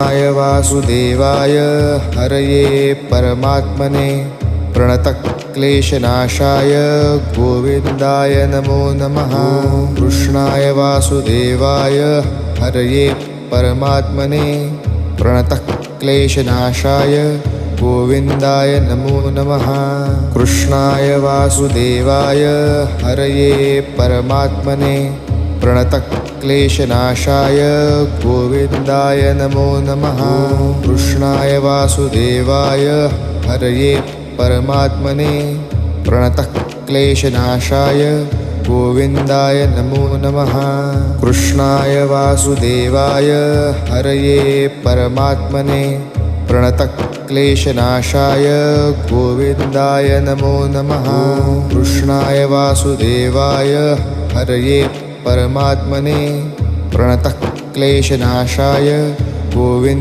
कृष्णाय वासुदेवाय हरये परमात्मने प्रणतक्लेशनाशाय गोविन्दाय नमो नमः। कृष्णाय वासुदेवाय हरये परमात्मने प्रणतक्लेशनाशाय गोविन्दाय नमो नमः। कृष्णाय वासुदेवाय हरये परमात्मने प्रणतक्लेशनाशाय गोविन्दाय नमो नमः। कृष्णाय वासुदेवाय हरये परमात्मने प्रणतक्लेशनाशाय गोविन्दाय नमो नमः। कृष्णाय वासुदेवाय हरये परमात्मने प्रणतक्लेशनाशाय गोविन्दाय नमो नमः। कृष्णाय वासुदेवाय हरये परमात्मने प्रणतक्लेशनाशाय गोविन्दाय